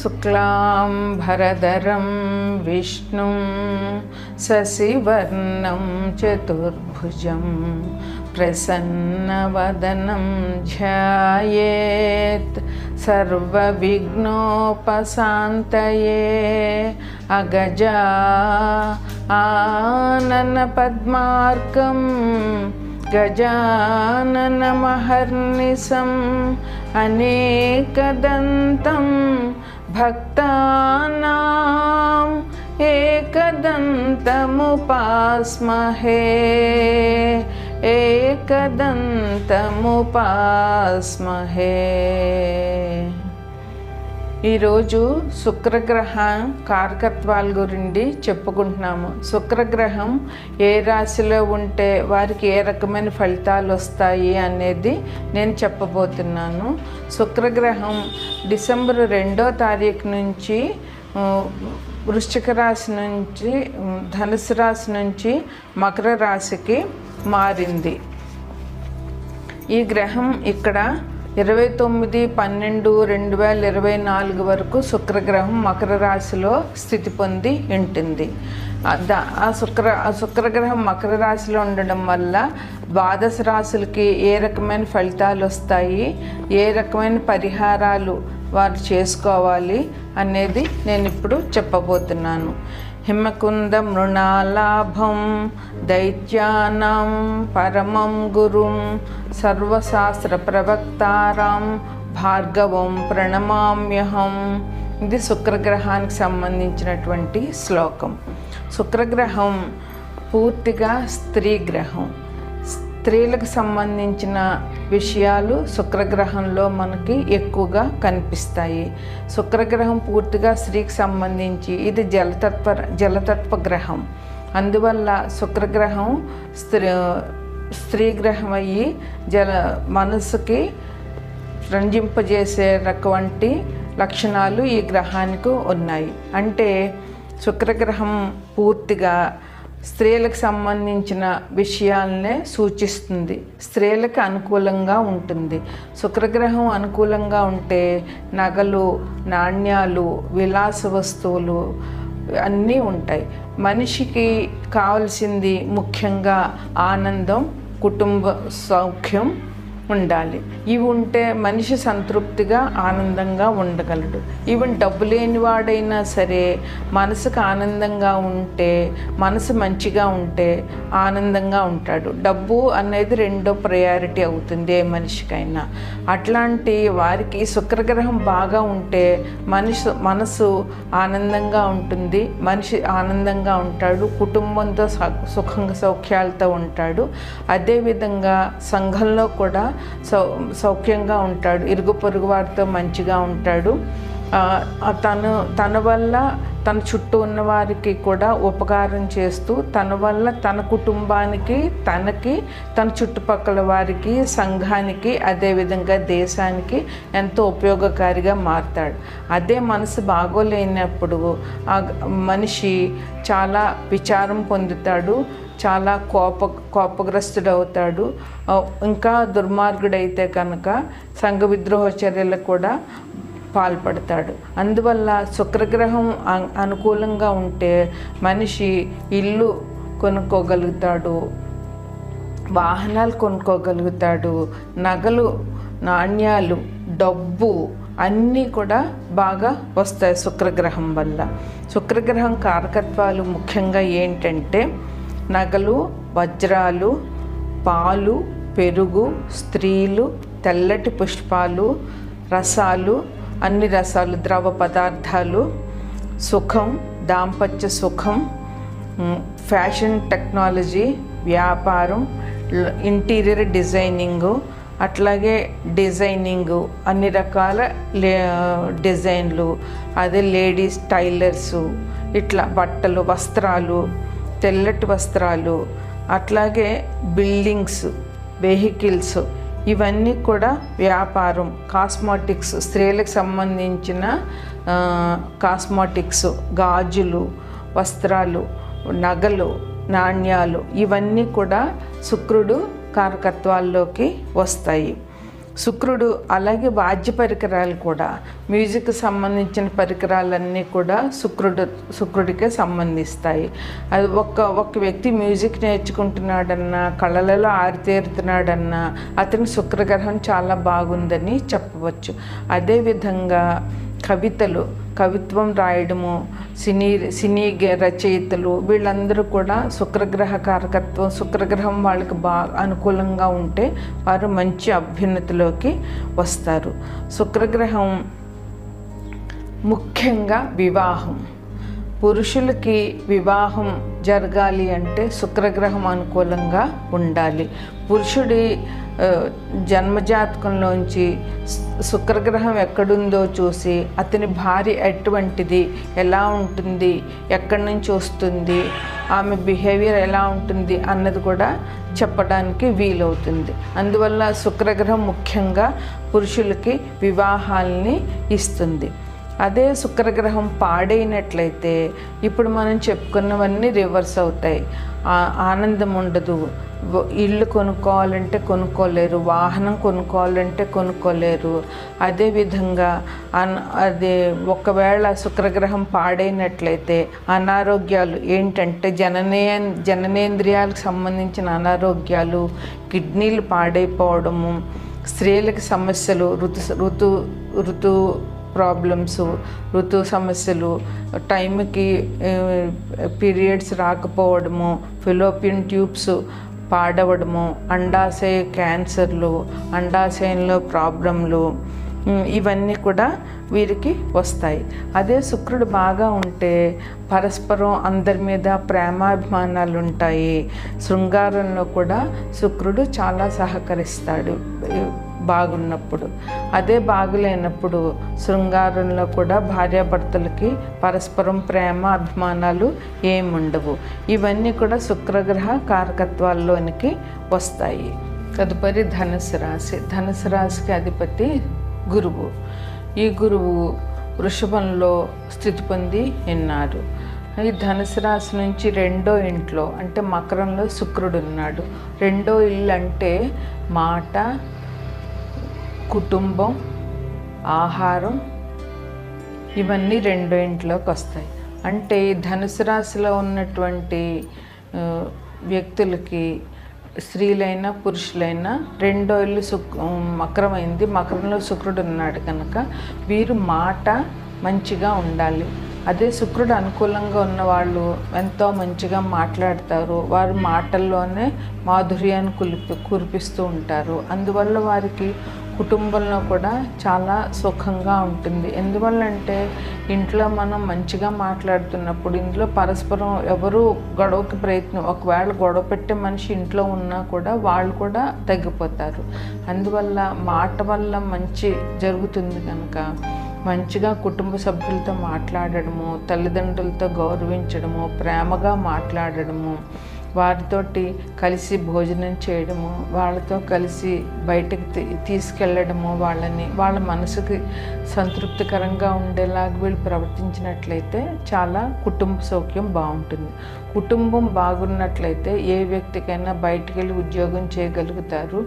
శుక్లాంబరధరం విష్ణుం శశివర్ణం చతుర్భుజం ప్రసన్నవదనం ధ్యాయేత్ సర్వవిఘ్నోపశాంతయే అగజా ఆనన పద్మార్కం గజాననమహర్నిశం అనేకదంతం భక్తానాం ఏకదంతముపాస్మహే ఏకదంతముపాస్మహే. ఈరోజు శుక్రగ్రహం కారకత్వాల గురించి చెప్పుకుంటున్నాము. శుక్రగ్రహం ఏ రాశిలో ఉంటే వారికి ఏ రకమైన ఫలితాలు వస్తాయి అనేది నేను చెప్పబోతున్నాను. శుక్రగ్రహం డిసెంబర్ 2వ తారీఖు నుంచి వృశ్చిక రాశి నుంచి ధనుసు రాశి నుంచి మకర రాశికి మారింది. ఈ గ్రహం ఇక్కడ 29/12/2024 వరకు శుక్రగ్రహం మకర రాశిలో స్థితి పొంది ఉంటుంది. ఆ శుక్రగ్రహం మకర రాశిలో ఉండడం వల్ల ద్వాదశ రాశులకి ఏ రకమైన ఫలితాలు వస్తాయి, ఏ రకమైన పరిహారాలు వారు చేసుకోవాలి అనేది నేను ఇప్పుడు చెప్పబోతున్నాను. హిమకుంద మృణాలాభం దైత్యానాం పరమం గురుం సర్వశాస్త్ర ప్రవక్తారాం భార్గవం ప్రణమామ్యహం. ఇది శుక్రగ్రహానికి సంబంధించినటువంటి శ్లోకం. శుక్రగ్రహం పూర్తిగా స్త్రీ గ్రహం. స్త్రీలకు సంబంధించిన విషయాలు శుక్రగ్రహంలో మనకి ఎక్కువగా కనిపిస్తాయి. శుక్రగ్రహం పూర్తిగా స్త్రీకి సంబంధించి ఇది జలతత్వ గ్రహం. అందువల్ల శుక్రగ్రహం స్త్రీ గ్రహం అయ్యి మనసుకి రంజింపజేసేటువంటి లక్షణాలు ఈ గ్రహానికి ఉన్నాయి. అంటే శుక్రగ్రహం పూర్తిగా స్త్రీలకు సంబంధించిన విషయాలనే సూచిస్తుంది. స్త్రీలకు అనుకూలంగా ఉంటుంది. శుక్రగ్రహం అనుకూలంగా ఉంటే నగలు, నాణ్యాలు, విలాస వస్తువులు అన్నీ ఉంటాయి. మనిషికి కావలసింది ముఖ్యంగా ఆనందం, కుటుంబ సౌఖ్యం ఉండాలి. ఇవి ఉంటే మనిషి సంతృప్తిగా ఆనందంగా ఉండగలడు. ఈవెన్ డబ్బు లేనివాడైనా సరే మనసుకు ఆనందంగా ఉంటే, మనసు మంచిగా ఉంటే ఆనందంగా ఉంటాడు. డబ్బు అనేది రెండో ప్రయారిటీ అవుతుంది ఏ మనిషికైనా. అట్లాంటి వారికి శుక్రగ్రహం బాగా ఉంటే మనసు ఆనందంగా ఉంటుంది, మనిషి ఆనందంగా ఉంటాడు, కుటుంబంతో సౌఖ్యాలతో ఉంటాడు. అదేవిధంగా సంఘంలో కూడా సౌఖ్యంగా ఉంటాడు, ఇరుగు పొరుగు వారితో మంచిగా ఉంటాడు. తన వల్ల తన చుట్టూ ఉన్న వారికి కూడా ఉపకారం చేస్తూ తన వల్ల తన కుటుంబానికి, తనకి, తన చుట్టుపక్కల వారికి, సంఘానికి, అదేవిధంగా దేశానికి ఎంతో ఉపయోగకారిగా మారుతాడు. అదే మనసు బాగోలేనప్పుడు ఆ మనిషి చాలా విచారం పొందుతాడు, చాలా కోపగ్రస్తుడవుతాడు. ఇంకా దుర్మార్గుడైతే కనుక సంఘ విద్రోహ చర్యలకు కూడా పాల్పడతాడు. అందువల్ల శుక్రగ్రహం అనుకూలంగా ఉంటే మనిషి ఇల్లు కొనుక్కోగలుగుతాడు, వాహనాలు కొనుక్కోగలుగుతాడు, నగలు, నాణ్యాలు, డబ్బు అన్నీ కూడా బాగా వస్తాయి శుక్రగ్రహం వల్ల. శుక్రగ్రహం కారకత్వాలు ముఖ్యంగా ఏంటంటే నగలు, వజ్రాలు, పాలు, పెరుగు, స్త్రీలు, తెల్లటి పుష్పాలు, రసాలు, అన్ని రసాలు, ద్రవ పదార్థాలు, సుఖం, దాంపత్య సుఖం, ఫ్యాషన్ టెక్నాలజీ, వ్యాపారం, ఇంటీరియర్ డిజైనింగు, అట్లాగే డిజైనింగు, అన్ని రకాల డిజైన్లు, అదే లేడీస్ టైలర్సు, ఇట్లా బట్టలు, వస్త్రాలు, తెల్లటి వస్త్రాలు, అట్లాగే బిల్డింగ్స్, వెహికల్స్, ఇవన్నీ కూడా వ్యాపారం. కాస్మెటిక్స్, స్త్రీలకు సంబంధించిన కాస్మెటిక్స్, గాజులు, వస్త్రాలు, నగలు, నాణ్యాలు, ఇవన్నీ కూడా శుక్రుడు కారకత్వాల్లోకి వస్తాయి. శుక్రుడు అలాగే వాద్య పరికరాలు కూడా, మ్యూజిక్ సంబంధించిన పరికరాలన్నీ కూడా శుక్రుడికే సంబంధిస్తాయి. అది ఒక వ్యక్తి మ్యూజిక్ నేర్చుకుంటున్నాడన్నా, కళలలో ఆరితేరుతున్నాడన్నా అతని శుక్రగ్రహం చాలా బాగుందని చెప్పవచ్చు. అదేవిధంగా కవిత్వం రాయడము, సినీ రచయితలు వీళ్ళందరూ కూడా శుక్రగ్రహ కారకత్వం, శుక్రగ్రహం వాళ్ళకి బాగా అనుకూలంగా ఉంటే వారు మంచి అభ్యున్నతిలోకి వస్తారు. శుక్రగ్రహం ముఖ్యంగా వివాహం, పురుషులకి వివాహం జరగాలి అంటే శుక్రగ్రహం అనుకూలంగా ఉండాలి. పురుషుడి జన్మజాతకంలోంచి శుక్రగ్రహం ఎక్కడుందో చూసి అతని భార్య ఎటువంటిది, ఎలా ఉంటుంది, ఎక్కడి నుంచి వస్తుంది, ఆమె బిహేవియర్ ఎలా ఉంటుంది అన్నది కూడా చెప్పడానికి వీలవుతుంది. అందువల్ల శుక్రగ్రహం ముఖ్యంగా పురుషులకి వివాహాలని ఇస్తుంది. అదే శుక్రగ్రహం పాడైనట్లయితే ఇప్పుడు మనం చెప్పుకున్నవన్నీ రివర్స్ అవుతాయి. ఆనందం ఉండదు, ఇల్లు కొనుక్కోవాలంటే కొనుక్కోలేరు, వాహనం కొనుక్కోవాలంటే కొనుక్కోలేరు. అదేవిధంగా ఒకవేళ శుక్రగ్రహం పాడైనట్లయితే అనారోగ్యాలు ఏంటంటే జననేంద్రియాలకు సంబంధించిన అనారోగ్యాలు, కిడ్నీలు పాడైపోవడము, స్త్రీలకు సమస్యలు, ఋతు ప్రాబ్లమ్స్, ఋతు సమస్యలు, టైంకి పీరియడ్స్ రాకపోవడము, ఫెలోపియన్ ట్యూబ్స్ పాడవడము, అండాశయ క్యాన్సర్లు, అండాశయంలో ప్రాబ్లంలు, ఇవన్నీ కూడా వీరికి వస్తాయి. అదే శుక్రుడు బాగా ఉంటే పరస్పరం అందరి మీద ప్రేమాభిమానాలు ఉంటాయి. శృంగారంలో కూడా శుక్రుడు చాలా సహకరిస్తాడు బాగున్నప్పుడు. అదే బాగులేనప్పుడు శృంగారంలో కూడా భార్యాభర్తలకి పరస్పరం ప్రేమ అభిమానాలు ఏముండవు. ఇవన్నీ కూడా శుక్రగ్రహ కారకత్వాల్లోనికి వస్తాయి. తదుపరి ధనుసు రాశి. ధనుసు రాశికి అధిపతి గురువు. ఈ గురువు వృషభంలో స్థితి పొంది ఉన్నారు. ఈ ధనుసు రాశి నుంచి 2వ ఇంట్లో అంటే మకరంలో శుక్రుడు ఉన్నాడు. 2వ ఇల్లు అంటే మాట, కుటుంబం, ఆహారం, ఇవన్నీ 2వ ఇంట్లోకి వస్తాయి. అంటే ధనుసు రాశిలో ఉన్నటువంటి వ్యక్తులకి, స్త్రీలైనా పురుషులైనా 2వ ఇల్లు మకరమైంది, మకరంలో శుక్రుడు ఉన్నాడు కనుక వీరు మాట మంచిగా ఉండాలి. అదే శుక్రుడు అనుకూలంగా ఉన్నవాళ్ళు ఎంతో మంచిగా మాట్లాడతారు, వారి మాటల్లోనే మాధుర్యాన్ని కురిపిస్తూ ఉంటారు. అందువల్ల వారికి కుటుంబంలో కూడా చాలా సుఖంగా ఉంటుంది. ఎందువల్లంటే ఇంట్లో మనం మంచిగా మాట్లాడుతున్నప్పుడు ఇందులో పరస్పరం ఎవరు గొడవకి ఒకవేళ గొడవ పెట్టే మనిషి ఇంట్లో ఉన్నా కూడా వాళ్ళు కూడా తగ్గిపోతారు. అందువల్ల మాట వల్ల మంచి జరుగుతుంది కనుక మంచిగా కుటుంబ సభ్యులతో మాట్లాడడము, తల్లిదండ్రులతో గౌరవించడము, ప్రేమగా మాట్లాడడము, వారితోటి కలిసి భోజనం చేయడము, వాళ్ళతో కలిసి బయటకు తీసుకెళ్ళడము, వాళ్ళ మనసుకి సంతృప్తికరంగా ఉండేలాగా వీళ్ళు ప్రవర్తించినట్లయితే చాలా కుటుంబ సౌఖ్యం బాగుంటుంది. కుటుంబం బాగున్నట్లయితే ఏ వ్యక్తికైనా బయటికి వెళ్ళి ఉద్యోగం చేయగలుగుతారు,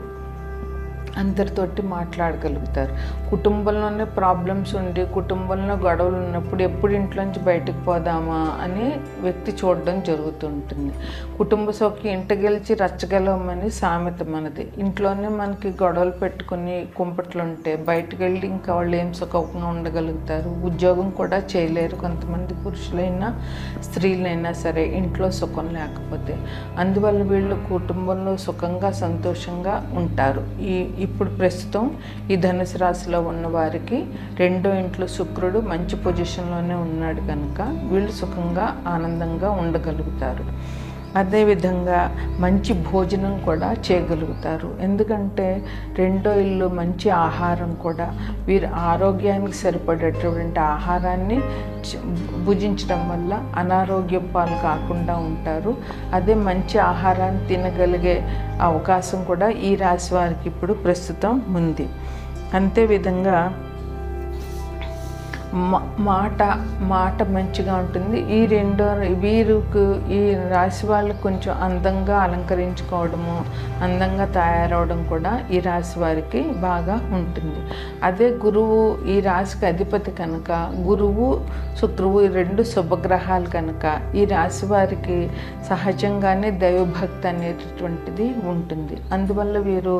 అందరితోటి మాట్లాడగలుగుతారు. కుటుంబంలోనే ప్రాబ్లమ్స్ ఉండి కుటుంబంలో గొడవలు ఉన్నప్పుడు ఎప్పుడు ఇంట్లోంచి బయటకు పోదామా అని వ్యక్తి చూడడం జరుగుతుంటుంది. కుటుంబ సౌఖ్యం ఇంట గెలిచి రచ్చగలవమని సామెత మనది. ఇంట్లోనే మనకి గొడవలు పెట్టుకుని కుంపట్లు ఉంటే బయటకు వెళ్ళి ఇంకా వాళ్ళు ఏం సుఖంగా ఉండగలుగుతారు, ఉద్యోగం కూడా చేయలేరు కొంతమంది పురుషులైనా స్త్రీలైనా సరే ఇంట్లో సుఖం లేకపోతే. అందువల్ల వీళ్ళు కుటుంబంలో సుఖంగా సంతోషంగా ఉంటారు. ఇప్పుడు ప్రస్తుతం ఈ ధనుసు రాశిలో ఉన్న వారికి 2వ ఇంట్లో శుక్రుడు మంచి పొజిషన్లోనే ఉన్నాడు కనుక వీళ్ళు సుఖంగా ఆనందంగా ఉండగలుగుతారు. అదేవిధంగా మంచి భోజనం కూడా చేయగలుగుతారు. ఎందుకంటే 2వ ఇల్లు మంచి ఆహారం కూడా, వీరు ఆరోగ్యానికి సరిపడేటువంటి ఆహారాన్ని భుజించడం వల్ల అనారోగ్య పాలు కాకుండా ఉంటారు. అదే మంచి ఆహారాన్ని తినగలిగే అవకాశం కూడా ఈ రాశి వారికి ఇప్పుడు ప్రస్తుతం ఉంది. అంతేవిధంగా మాట మాట మంచిగా ఉంటుంది. ఈ వీరికి ఈ రాశి వాళ్ళకి కొంచెం అందంగా అలంకరించుకోవడము, అందంగా తయారవడం కూడా ఈ రాశి వారికి బాగా ఉంటుంది. అదే గురువు ఈ రాశికి అధిపతి కనుక, గురువు శుక్రువు ఈ 2 శుభగ్రహాలు కనుక ఈ రాశి వారికి సహజంగానే దైవభక్తి అనేటటువంటిది ఉంటుంది. అందువల్ల వీరు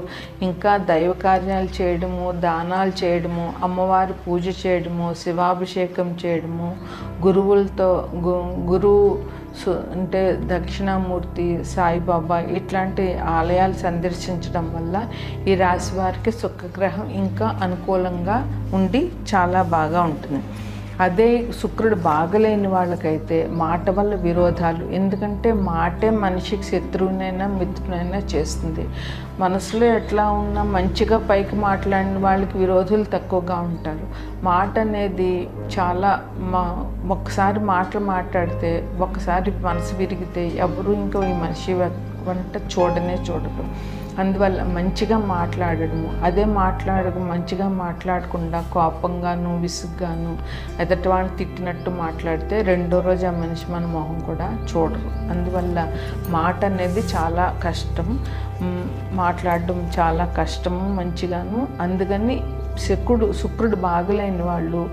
ఇంకా దైవ కార్యాలు చేయడము, దానాలు చేయడము, అమ్మవారి పూజ చేయడము, శివాభిషేకం చేయడము, గురువులతో గురువు అంటే దక్షిణామూర్తి, సాయిబాబా ఇట్లాంటి ఆలయాలు సందర్శించడం వల్ల ఈ రాశి వారికి శుక్రగ్రహం ఇంకా అనుకూలంగా ఉండి చాలా బాగా ఉంటుంది. అదే శుక్రుడు బాగలేని వాళ్ళకైతే మాట వల్ల విరోధాలు, ఎందుకంటే మాటే మనిషికి శత్రువునైనా మిత్రునైనా చేస్తుంది. మనసులో ఎట్లా ఉన్నా మంచిగా పైకి మాట్లాడిన వాళ్ళకి విరోధులు తక్కువగా ఉంటారు. మాట అనేది చాలా ఒక్కసారి మాటలు మాట్లాడితే, ఒక్కసారి మనసు విరిగితే ఎవరు ఇంకా ఈ మనిషి వంట చూడరు. అందువల్ల మంచిగా మాట్లాడడము, అదే మంచిగా మాట్లాడకుండా కోపంగాను విసుగ్గాను ఎదటి వాళ్ళని తిట్టినట్టు మాట్లాడితే రెండో రోజు ఆ మనిషి మన మొహం కూడా చూడరు. అందువల్ల మాట అనేది చాలా కష్టం, మాట్లాడడం చాలా కష్టము మంచిగాను. అందుకని శుక్రుడు బాగలేని వాళ్ళు,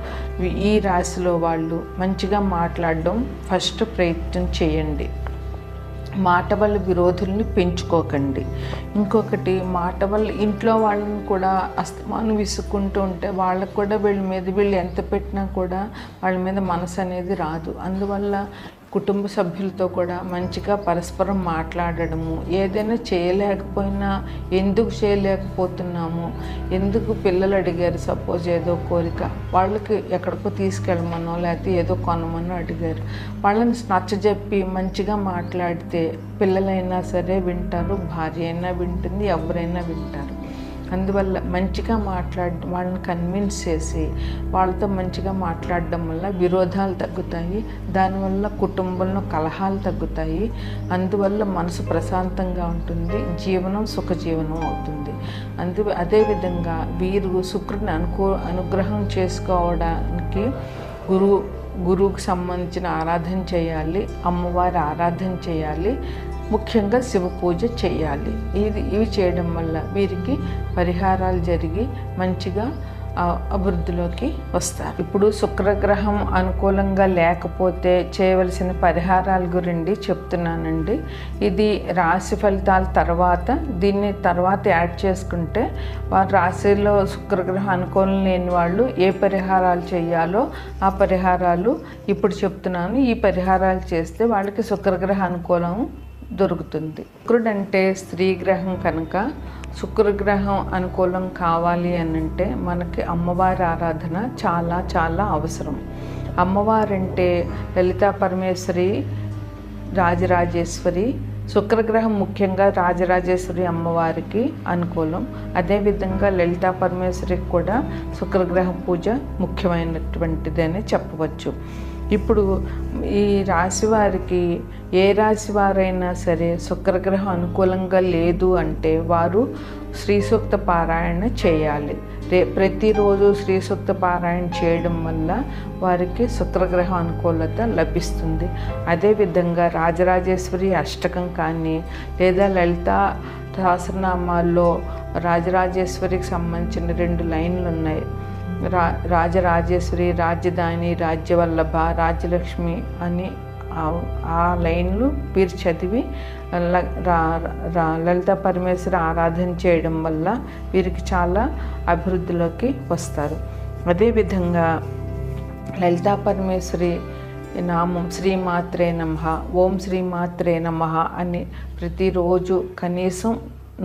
ఈ రాశిలో వాళ్ళు మంచిగా మాట్లాడడం ఫస్ట్ ప్రయత్నం చేయండి. మాట వల్ల విరోధుల్ని పెంచుకోకండి. ఇంకొకటి, మాట వల్ల ఇంట్లో వాళ్ళని కూడా అస్తమానం విసుక్కుంటూ ఉంటే వాళ్ళకు కూడా వీళ్ళు ఎంత పెట్టినా కూడా వాళ్ళ మీద మనసు అనేది రాదు. అందువల్ల కుటుంబ సభ్యులతో కూడా మంచిగా పరస్పరం మాట్లాడడము, ఏదైనా చేయలేకపోయినా ఎందుకు చేయలేకపోతున్నాము, ఎందుకు పిల్లలు అడిగారు, సపోజ్ ఏదో కోరిక వాళ్ళకి ఎక్కడికో తీసుకెళ్ళమనో లేకపోతే ఏదో కొనమనో అడిగారు, వాళ్ళని నచ్చజెప్పి మంచిగా మాట్లాడితే పిల్లలైనా సరే వింటారు, భార్య అయినా వింటుంది, ఎవరైనా వింటారు. అందువల్ల మంచిగా వాళ్ళని కన్విన్స్ చేసి వాళ్ళతో మంచిగా మాట్లాడడం వల్ల విరోధాలు తగ్గుతాయి, దానివల్ల కుటుంబంలో కలహాలు తగ్గుతాయి. అందువల్ల మనసు ప్రశాంతంగా ఉంటుంది, జీవనం సుఖజీవనం అవుతుంది. అదేవిధంగా వీరు శుక్రుడిని అనుగ్రహం చేసుకోవడానికి గురువుకు సంబంధించిన ఆరాధన చేయాలి, అమ్మవారి ఆరాధన చేయాలి, ముఖ్యంగా శివ పూజ చేయాలి. ఇవి చేయడం వల్ల వీరికి పరిహారాలు జరిగి మంచిగా అభివృద్ధిలోకి వస్తారు. ఇప్పుడు శుక్రగ్రహం అనుకూలంగా లేకపోతే చేయవలసిన పరిహారాల గురించి చెప్తున్నానండి. ఇది రాశి ఫలితాల తర్వాత దీన్ని యాడ్ చేసుకుంటే వారి రాశిలో శుక్రగ్రహం అనుకూలం లేని వాళ్ళు ఏ పరిహారాలు చేయాలో ఆ పరిహారాలు ఇప్పుడు చెప్తున్నాను. ఈ పరిహారాలు చేస్తే వాళ్ళకి శుక్రగ్రహ అనుకూలం దొరుకుతుంది. శుక్రుడు అంటే స్త్రీ గ్రహం కనుక శుక్రగ్రహం అనుకూలం కావాలి అనంటే మనకి అమ్మవారి ఆరాధన చాలా చాలా అవసరం. అమ్మవారంటే లలితా పరమేశ్వరి, రాజరాజేశ్వరి. శుక్రగ్రహం ముఖ్యంగా రాజరాజేశ్వరి అమ్మవారికి అనుకూలం. అదేవిధంగా లలితా పరమేశ్వరికి కూడా శుక్రగ్రహ పూజ ముఖ్యమైనటువంటిదని చెప్పవచ్చు. ఇప్పుడు ఈ రాశి వారికి ఏ రాశి వారైనా సరే శుక్రగ్రహం అనుకూలంగా లేదు అంటే వారు శ్రీ సూక్త పారాయణ చేయాలి. ప్రతిరోజు శ్రీ సూక్త పారాయణ చేయడం వల్ల వారికి శుక్రగ్రహ అనుకూలత లభిస్తుంది. అదేవిధంగా రాజరాజేశ్వరి అష్టకం కానీ లేదా లలితా సహస్రనామాల్లో రాజరాజేశ్వరికి సంబంధించిన 2 లైన్లు ఉన్నాయి. రాజరాజేశ్వరి, రాజధాని, రాజ్యవల్లభ, రాజ్యలక్ష్మి అని ఆ లైన్లు మీరు చదివి లలితా పరమేశ్వరి ఆరాధన చేయడం వల్ల వీరికి చాలా అభివృద్ధిలోకి వస్తారు. అదేవిధంగా లలితా పరమేశ్వరి నామం శ్రీమాత్రే నమః, ఓం శ్రీమాత్రే నమః అని ప్రతిరోజు కనీసం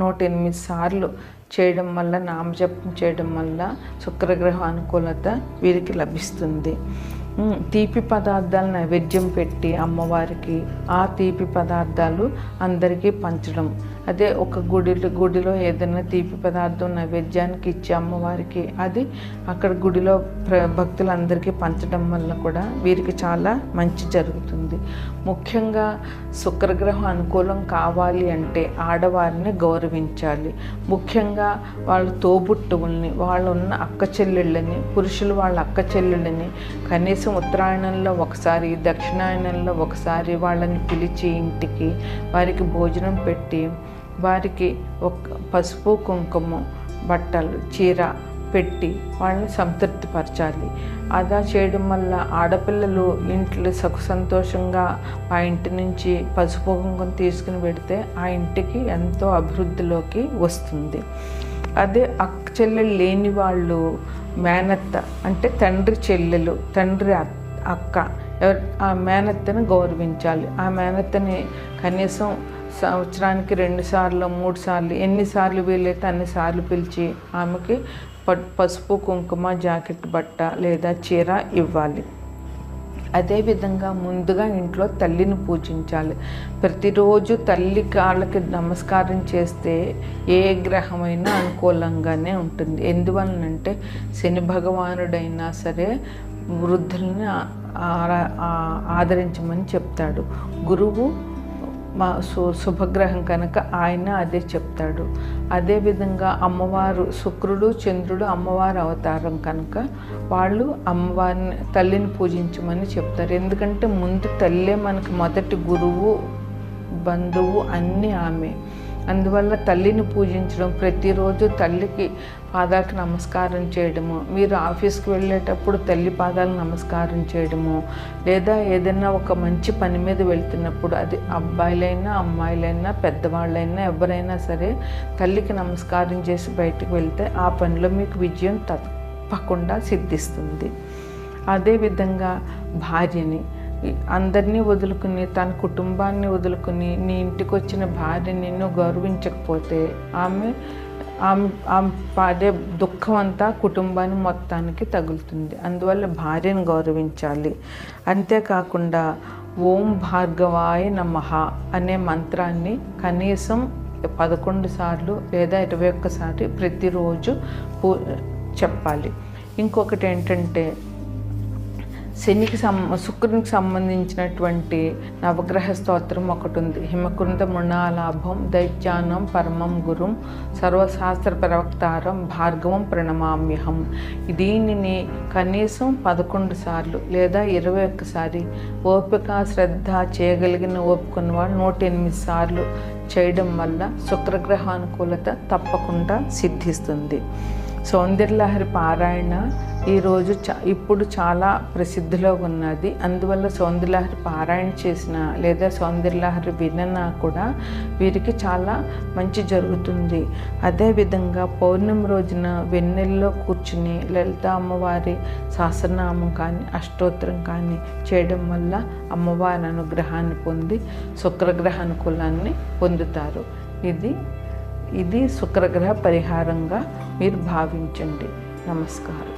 108 సార్లు చేయడం వల్ల, నామజపం చేయడం వల్ల శుక్రగ్రహ అనుకూలత వీరికి లభిస్తుంది. తీపి పదార్థాలు నైవేద్యం పెట్టి అమ్మవారికి ఆ తీపి పదార్థాలు అందరికీ పంచడం. అదే ఒక గుడిలో ఏదైనా తీపి పదార్థం నైవేద్యానికి ఇచ్చి అమ్మవారికి అది అక్కడ గుడిలో భక్తులందరికీ పంచడం వల్ల కూడా వీరికి చాలా మంచి జరుగుతుంది. ముఖ్యంగా శుక్రగ్రహం అనుకూలం కావాలి అంటే ఆడవారిని గౌరవించాలి. ముఖ్యంగా వాళ్ళ తోబుట్టువుల్ని, వాళ్ళు ఉన్న అక్క చెల్లెళ్ళని, పురుషులు వాళ్ళ అక్క చెల్లెళ్ళని కనీసం ఉత్తరాయణంలో ఒకసారి, దక్షిణాయనంలో ఒకసారి వాళ్ళని పిలిచి ఇంటికి వారికి భోజనం పెట్టి వారికి ఒక పసుపు కుంకుమ బట్టలు చీర పెట్టి వాళ్ళని సంతృప్తిపరచాలి. అలా చేయడం వల్ల ఆడపిల్లలు ఇంట్లో సంతోషంగా ఆ ఇంటి నుంచి పసుపు కుంకుమ తీసుకుని పెడితే ఆ ఇంటికి ఎంతో అభివృద్ధిలోకి వస్తుంది. అదే అక్క చెల్లెలు లేని వాళ్ళు మేనత్త అంటే తండ్రి చెల్లెలు, తండ్రి అక్క, ఆ మేనత్తని గౌరవించాలి. ఆ మేనత్తని కనీసం సంవత్సరానికి 2 సార్లు 3 సార్లు ఎన్నిసార్లు వీలైతే అన్నిసార్లు పిలిచి ఆమెకి పసుపు కుంకుమ జాకెట్ బట్ట లేదా చీర ఇవ్వాలి. అదేవిధంగా ముందుగా ఇంట్లో తల్లిని పూజించాలి. ప్రతిరోజు తల్లి కాళ్ళకి నమస్కారం చేస్తే ఏ గ్రహమైనా అనుకూలంగానే ఉంటుంది. ఎందువలనంటే శని భగవానుడైనా సరే వృద్ధుల్ని ఆదరించమని చెప్తాడు. గురువు మా శుభగ్రహం కనుక ఆయన అదే చెప్తాడు. అదేవిధంగా అమ్మవారు శుక్రుడు చంద్రుడు అమ్మవారి అవతారం కనుక వాళ్ళు అమ్మవారిని తల్లిని పూజించమని చెప్తారు. ఎందుకంటే ముందు తల్లే మనకి మొదటి గురువు, బంధువు అన్నీ ఆమె. అందువల్ల తల్లిని పూజించడం, ప్రతిరోజు తల్లికి పాదాలకు నమస్కారం చేయడము, మీరు ఆఫీస్కి వెళ్ళేటప్పుడు తల్లి పాదాలకు నమస్కారం చేయడము, లేదా ఏదైనా ఒక మంచి పని మీద వెళ్తున్నప్పుడు అది అబ్బాయిలైనా అమ్మాయిలైనా పెద్దవాళ్ళైనా ఎవరైనా సరే తల్లికి నమస్కారం చేసి బయటకు వెళ్తే ఆ పనిలో మీకు విజయం తప్పకుండా సిద్ధిస్తుంది. అదేవిధంగా భార్యని అందరినీ వదులుకుని తన కుటుంబాన్ని వదులుకుని నీ ఇంటికి వచ్చిన భార్య నిన్ను గౌరవించకపోతే ఆమె పాడే దుఃఖం అంతా కుటుంబాన్ని మొత్తానికి తగులుతుంది. అందువల్ల భార్యను గౌరవించాలి. అంతేకాకుండా ఓం భార్గవాయ నమః అనే మంత్రాన్ని కనీసం 11 సార్లు లేదా 21 సార్లు ప్రతిరోజు చెప్పాలి. ఇంకొకటి ఏంటంటే శుక్రునికి సంబంధించినటువంటి నవగ్రహ స్తోత్రం ఒకటి ఉంది. హిమకుంద మృణాలాభం దైత్యానం పరమం గురుం సర్వశాస్త్ర ప్రవక్తారం భార్గవం ప్రణమామ్యహం. దీనిని కనీసం 11 సార్లు లేదా 21 సారి ఓపిక శ్రద్ధ చేయగలిగిన ఓపికన్న వాళ్ళు 108 సార్లు చేయడం వల్ల శుక్రగ్రహ అనుకూలత తప్పకుండా సిద్ధిస్తుంది. సౌందర్యలహరి పారాయణ ఈరోజు ఇప్పుడు చాలా ప్రసిద్ధిలో ఉన్నది. అందువల్ల సౌందర్యలహరి పారాయణ చేసిన లేదా సౌందర్యలహరి విననా కూడా వీరికి చాలా మంచి జరుగుతుంది. అదేవిధంగా పౌర్ణమి రోజున వెన్నెల్లో కూర్చుని లలిత అమ్మవారి సహస్రనామం కానీ అష్టోత్తరం కానీ చేయడం వల్ల అమ్మవారి అనుగ్రహాన్ని పొంది శుక్రగ్రహ అనుకూలాన్ని పొందుతారు. ఇది శుక్రగ్రహ పరిహారంగా మీరు భావించండి. నమస్కారం.